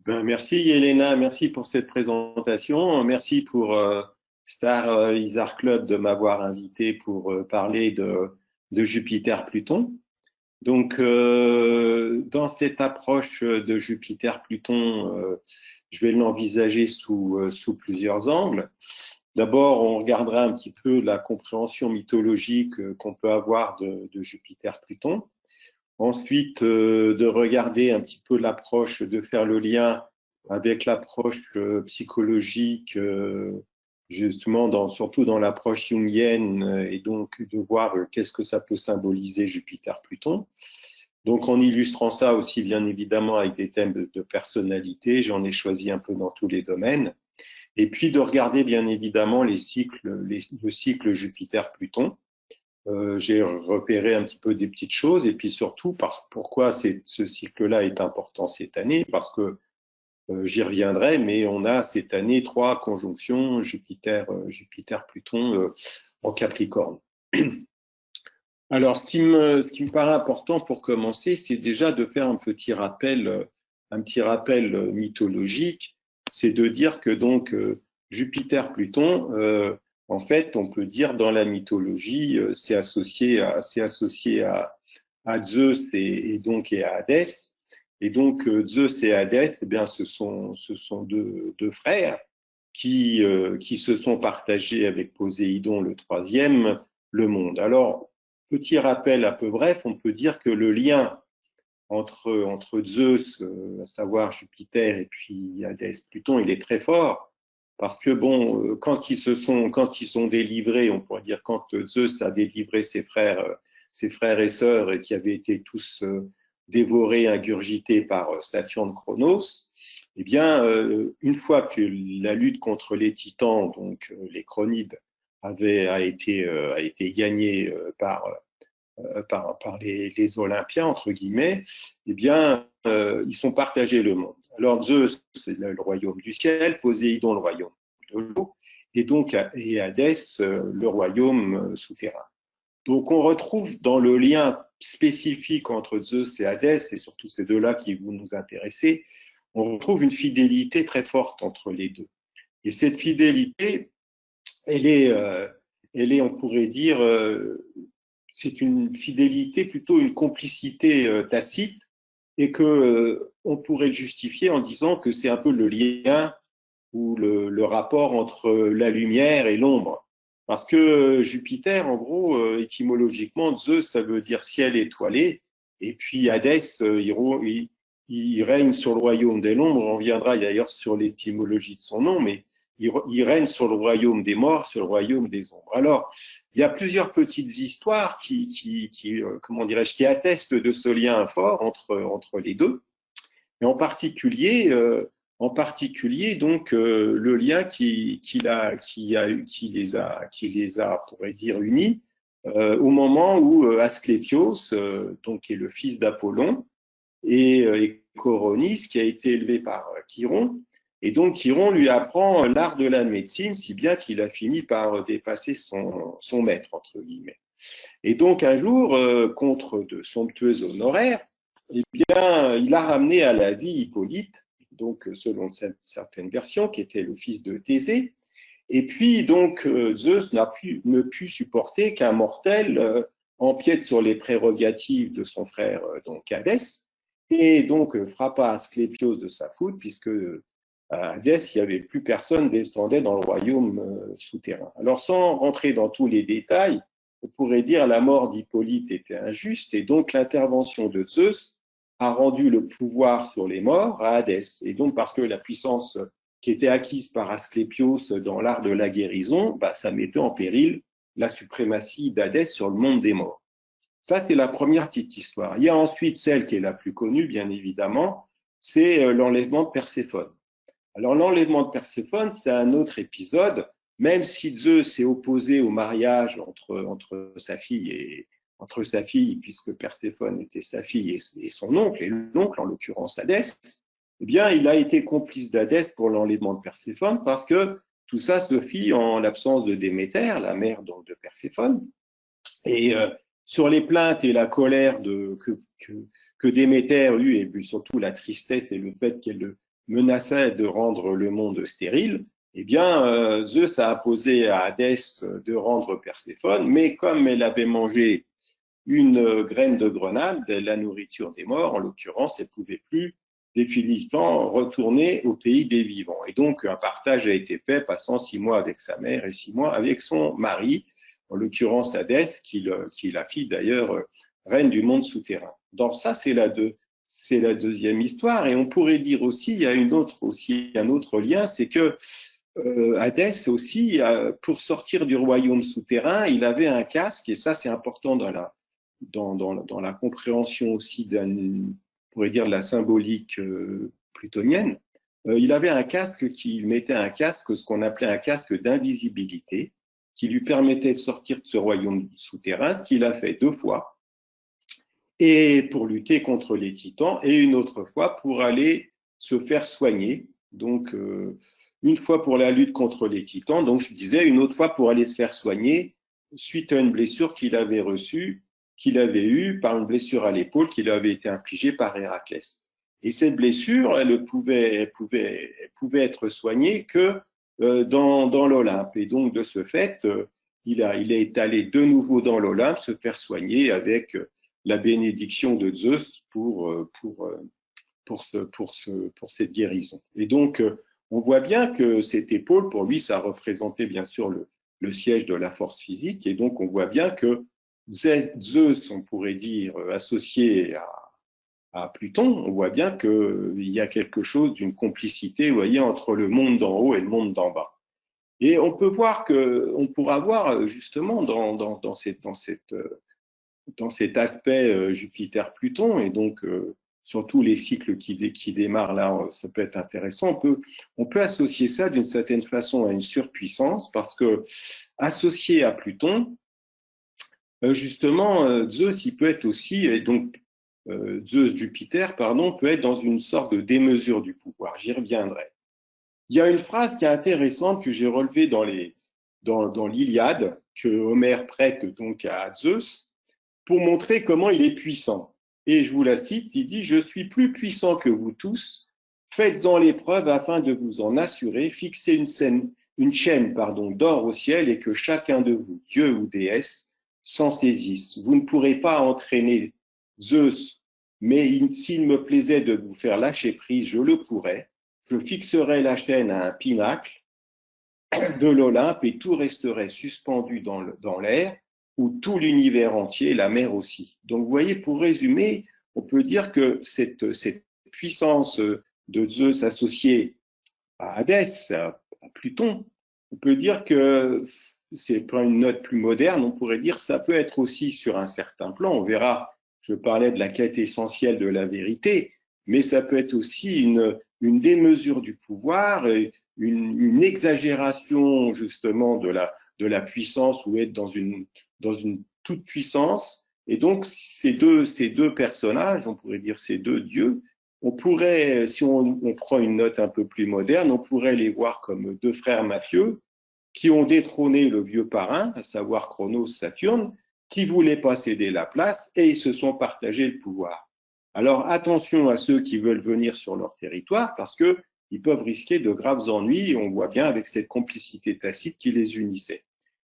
Merci Elena, merci pour cette présentation. Merci pour Star Isar Club de m'avoir invité pour parler de Jupiter-Pluton. Donc, dans cette approche de Jupiter-Pluton, je vais l'envisager sous plusieurs angles. D'abord, on regardera un petit peu la compréhension mythologique qu'on peut avoir de Jupiter-Pluton. Ensuite, de regarder un petit peu l'approche, de faire le lien avec l'approche psychologique, justement, surtout dans l'approche jungienne, et donc de voir qu'est-ce que ça peut symboliser Jupiter-Pluton. Donc, en illustrant ça aussi, bien évidemment, avec des thèmes de personnalité, j'en ai choisi un peu dans tous les domaines. Et puis de regarder, bien évidemment, le cycle Jupiter-Pluton. J'ai repéré un petit peu des petites choses et puis surtout pourquoi ce cycle-là est important cette année, parce que j'y reviendrai, mais on a cette année 3 conjonctions Jupiter-Pluton en Capricorne. Alors, ce qui me paraît important pour commencer, c'est déjà de faire un petit rappel mythologique, c'est de dire que donc Jupiter-Pluton, en fait, on peut dire dans la mythologie, c'est associé à Zeus et à Hadès. Et donc Zeus et Hadès, eh bien, ce sont deux frères qui se sont partagés avec Poséidon, le troisième, le monde. Alors, petit rappel un peu bref, on peut dire que le lien entre Zeus, à savoir Jupiter, et puis Hadès, Pluton, il est très fort. Parce que bon, quand ils sont délivrés, on pourrait dire quand Zeus a délivré ses frères et sœurs, et qui avaient été tous dévorés, ingurgités par Saturne Chronos, eh bien, une fois que la lutte contre les Titans, donc les Chronides, a été gagnée par les Olympiens, entre guillemets, eh bien, ils sont partagés le monde. Alors Zeus, c'est le royaume du ciel, Poséidon, le royaume de l'eau, et Hadès, le royaume souterrain. Donc on retrouve dans le lien spécifique entre Zeus et Hadès, et surtout ces deux-là qui vont nous intéresser, on retrouve une fidélité très forte entre les deux. Et cette fidélité, elle est, on pourrait dire, c'est une fidélité, plutôt une complicité tacite, et que on pourrait justifier en disant que c'est un peu le lien ou le rapport entre la lumière et l'ombre. Parce que Jupiter, en gros, étymologiquement, Zeus, ça veut dire ciel étoilé, et puis Hadès, il règne sur le royaume des ombres. On reviendra d'ailleurs sur l'étymologie de son nom, mais il règne sur le royaume des morts, sur le royaume des ombres. Alors, il y a plusieurs petites histoires comment dirais-je, qui attestent de ce lien fort entre les deux, et en particulier donc le lien qui les a, on pourrait dire, unis au moment où Asclépios, donc qui est le fils d'Apollon, et Coronis, qui a été élevé par Chiron. Et donc, Chiron lui apprend l'art de la médecine, si bien qu'il a fini par dépasser son maître, entre guillemets. Et donc, un jour, contre de somptueux honoraires, eh bien, il a ramené à la vie Hippolyte, donc selon certaines versions, qui était le fils de Thésée. Et puis, donc, Zeus ne pu supporter qu'un mortel empiète sur les prérogatives de son frère, donc Hadès, et donc frappa Asclépios de sa foudre, puisque à Hadès, il n'y avait plus personne descendait dans le royaume souterrain. Alors, sans rentrer dans tous les détails, on pourrait dire la mort d'Hippolyte était injuste, et donc l'intervention de Zeus a rendu le pouvoir sur les morts à Hadès. Et donc, parce que la puissance qui était acquise par Asclépios dans l'art de la guérison, ça mettait en péril la suprématie d'Hadès sur le monde des morts. Ça, c'est la première petite histoire. Il y a ensuite celle qui est la plus connue, bien évidemment, c'est l'enlèvement de Perséphone. Alors, l'enlèvement de Perséphone, c'est un autre épisode, même si Zeus s'est opposé au mariage entre sa fille, puisque Perséphone était sa fille et son oncle, et l'oncle, en l'occurrence Hadès, eh bien, il a été complice d'Hadès pour l'enlèvement de Perséphone, parce que tout ça se fit en l'absence de Déméter, la mère donc de Perséphone. Et sur les plaintes et la colère que Déméter eut, et puis surtout la tristesse et le fait menaçait de rendre le monde stérile, eh bien, Zeus a imposé à Hadès de rendre Perséphone, mais comme elle avait mangé une graine de grenade, la nourriture des morts, en l'occurrence, elle ne pouvait plus définitivement retourner au pays des vivants. Et donc, un partage a été fait, passant 6 mois avec sa mère et 6 mois avec son mari, en l'occurrence Hadès, qui la fit d'ailleurs reine du monde souterrain. Donc ça, c'est la deuxième histoire. Et on pourrait dire aussi, il y a un autre lien, c'est que Hadès aussi, pour sortir du royaume souterrain, il avait un casque, et ça c'est important dans la compréhension aussi on pourrait dire de la symbolique plutonienne. Il avait un casque il mettait un casque, ce qu'on appelait un casque d'invisibilité, qui lui permettait de sortir de ce royaume souterrain, ce qu'il a fait 2 fois, et pour lutter contre les titans, et une autre fois pour aller se faire soigner. Donc, une fois pour la lutte contre les titans, donc je disais, une autre fois pour aller se faire soigner suite à une blessure qu'il avait eue par une blessure à l'épaule qui lui avait été infligée par Héraclès. Et cette blessure, elle pouvait être soignée que dans l'Olympe. Et donc, de ce fait, il est allé de nouveau dans l'Olympe se faire soigner avec la bénédiction de Zeus pour cette guérison. Et donc, on voit bien que cette épaule, pour lui, ça représentait bien sûr le siège de la force physique. Et donc, on voit bien que Zeus, on pourrait dire, associé à Pluton, on voit bien qu'il y a quelque chose d'une complicité, vous voyez, entre le monde d'en haut et le monde d'en bas. Et on peut voir on pourra voir justement dans cet aspect Jupiter-Pluton, et donc surtout les cycles qui démarrent là, ça peut être intéressant. On peut associer ça d'une certaine façon à une surpuissance, parce que associé à Pluton, justement, Zeus, il peut être aussi, et donc Zeus-Jupiter, pardon, peut être dans une sorte de démesure du pouvoir. J'y reviendrai. Il y a une phrase qui est intéressante que j'ai relevée dans l'Iliade, que Homère prête donc à Zeus, pour montrer comment il est puissant. Et je vous la cite, il dit « Je suis plus puissant que vous tous, faites-en l'épreuve afin de vous en assurer, fixez une chaîne d'or au ciel et que chacun de vous, dieu ou déesse, s'en saisisse. Vous ne pourrez pas entraîner Zeus, mais s'il me plaisait de vous faire lâcher prise, je le pourrais. Je fixerai la chaîne à un pinacle de l'Olympe et tout resterait suspendu dans l'air, ou tout l'univers entier, la mer aussi. » Donc, vous voyez, pour résumer, on peut dire que cette puissance de Zeus associée à Hadès, à Pluton, on peut dire que, c'est pour une note plus moderne, on pourrait dire ça peut être aussi sur un certain plan, on verra, je parlais de la quête essentielle de la vérité, mais ça peut être aussi une démesure du pouvoir, une exagération justement de la puissance, ou être dans une toute puissance. Et donc, ces deux personnages, on pourrait dire ces deux dieux, on pourrait, si on prend une note un peu plus moderne, on pourrait les voir comme 2 frères mafieux qui ont détrôné le vieux parrain, à savoir Chronos, Saturne, qui voulaient pas céder la place, et ils se sont partagés le pouvoir. Alors, attention à ceux qui veulent venir sur leur territoire, parce qu'ils peuvent risquer de graves ennuis, et on voit bien avec cette complicité tacite qui les unissait.